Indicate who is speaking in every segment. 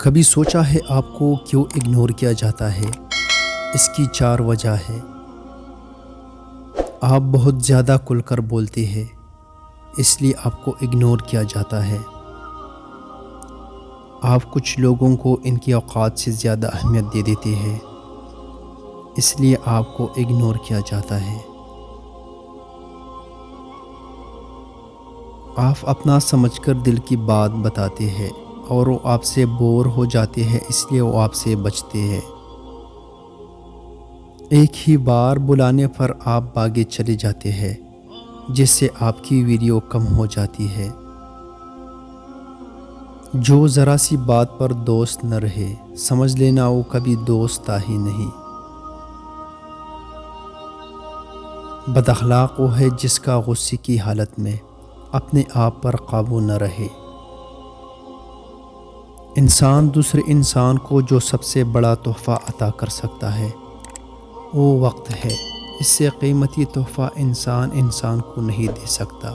Speaker 1: کبھی سوچا ہے آپ کو کیوں اگنور کیا جاتا ہے؟ اس کی 4 وجہ ہے۔ آپ بہت زیادہ کھل کر بولتے ہیں، اس لیے آپ کو اگنور کیا جاتا ہے۔ آپ کچھ لوگوں کو ان کی اوقات سے زیادہ اہمیت دے دیتے ہیں، اس لیے آپ کو اگنور کیا جاتا ہے۔ آپ اپنا سمجھ کر دل کی بات بتاتے ہیں اور وہ آپ سے بور ہو جاتے ہیں، اس لیے وہ آپ سے بچتے ہیں۔ ایک ہی بار بلانے پر آپ بھاگے چلے جاتے ہیں، جس سے آپ کی ویلیو کم ہو جاتی ہے۔ جو ذرا سی بات پر دوست نہ رہے، سمجھ لینا وہ کبھی دوست تھا ہی نہیں۔ بد اخلاق وہ ہے جس کا غصے کی حالت میں اپنے آپ پر قابو نہ رہے۔ انسان دوسرے انسان کو جو سب سے بڑا تحفہ عطا کر سکتا ہے وہ وقت ہے۔ اس سے قیمتی تحفہ انسان کو نہیں دے سکتا۔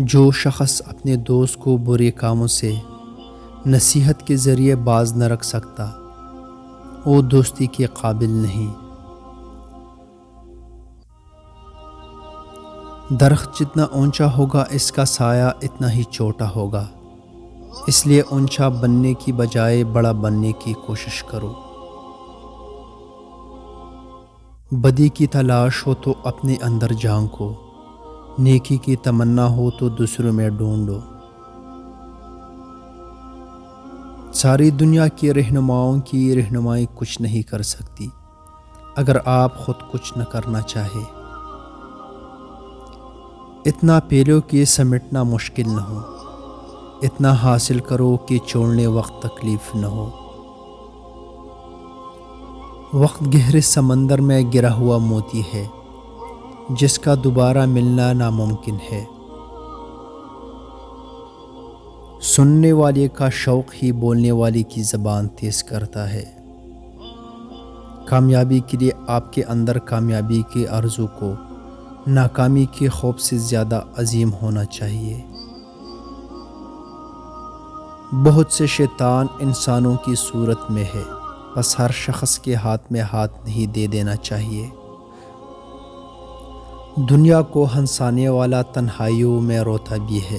Speaker 1: جو شخص اپنے دوست کو برے کاموں سے نصیحت کے ذریعے باز نہ رکھ سکتا، وہ دوستی کے قابل نہیں۔ درخت جتنا اونچا ہوگا اس کا سایہ اتنا ہی چھوٹا ہوگا، اس لیے اونچا بننے کی بجائے بڑا بننے کی کوشش کرو۔ بدی کی تلاش ہو تو اپنے اندر جھانکو، نیکی کی تمنا ہو تو دوسروں میں ڈھونڈو۔ ساری دنیا کے رہنماؤں کی رہنمائی کچھ نہیں کر سکتی اگر آپ خود کچھ نہ کرنا چاہے۔ اتنا پیلو کہ سمیٹنا مشکل نہ ہو، اتنا حاصل کرو کہ چھوڑنے وقت تکلیف نہ ہو۔ وقت گہرے سمندر میں گرا ہوا موتی ہے جس کا دوبارہ ملنا ناممکن ہے۔ سننے والے کا شوق ہی بولنے والے کی زبان تیز کرتا ہے۔ کامیابی کے لیے آپ کے اندر کامیابی کے آرزو کو ناکامی کے خوف سے زیادہ عظیم ہونا چاہیے۔ بہت سے شیطان انسانوں کی صورت میں ہے، بس ہر شخص کے ہاتھ میں ہاتھ نہیں دے دینا چاہیے۔ دنیا کو ہنسانے والا تنہائیوں میں روتا بھی ہے۔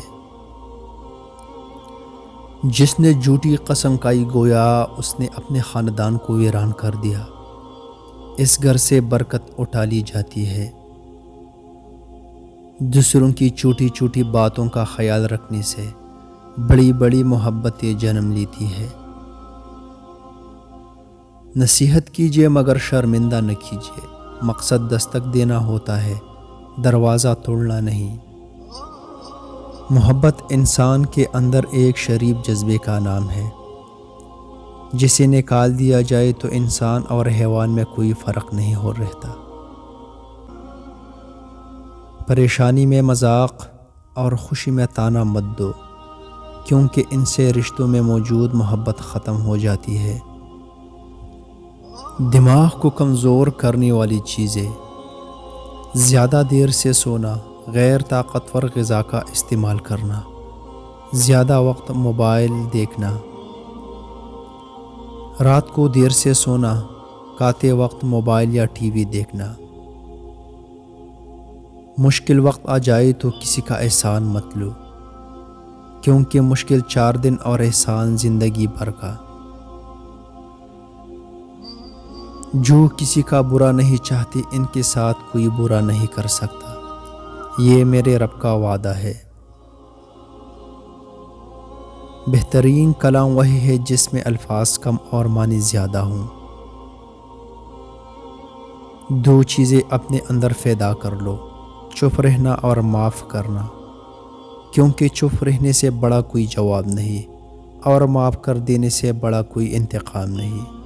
Speaker 1: جس نے جھوٹی قسم کھائی گویا اس نے اپنے خاندان کو ویران کر دیا۔ اس گھر سے برکت اٹھا لی جاتی ہے۔ دوسروں کی چھوٹی چھوٹی باتوں کا خیال رکھنے سے بڑی بڑی محبتیں جنم لیتی ہے۔ نصیحت کیجیے مگر شرمندہ نہ کیجیے۔ مقصد دستک دینا ہوتا ہے، دروازہ توڑنا نہیں۔ محبت انسان کے اندر ایک شریف جذبے کا نام ہے، جسے نکال دیا جائے تو انسان اور حیوان میں کوئی فرق نہیں ہو رہتا۔ پریشانی میں مذاق اور خوشی میں طعنہ مت دو، کیونکہ ان سے رشتوں میں موجود محبت ختم ہو جاتی ہے۔ دماغ کو کمزور کرنے والی چیزیں: زیادہ دیر سے سونا، غیر طاقتور غذا کا استعمال کرنا، زیادہ وقت موبائل دیکھنا، رات کو دیر سے سونا، کھاتے وقت موبائل یا ٹی وی دیکھنا۔ مشکل وقت آ جائے تو کسی کا احسان مت لو، کیونکہ مشکل 4 دن اور احسان زندگی بھر کا۔ جو کسی کا برا نہیں چاہتے ان کے ساتھ کوئی برا نہیں کر سکتا، یہ میرے رب کا وعدہ ہے۔ بہترین کلام وہی ہے جس میں الفاظ کم اور معنی زیادہ ہوں۔ 2 چیزیں اپنے اندر پیدا کر لو: چپ رہنا اور معاف کرنا، کیونکہ چپ رہنے سے بڑا کوئی جواب نہیں اور معاف کر دینے سے بڑا کوئی انتقام نہیں۔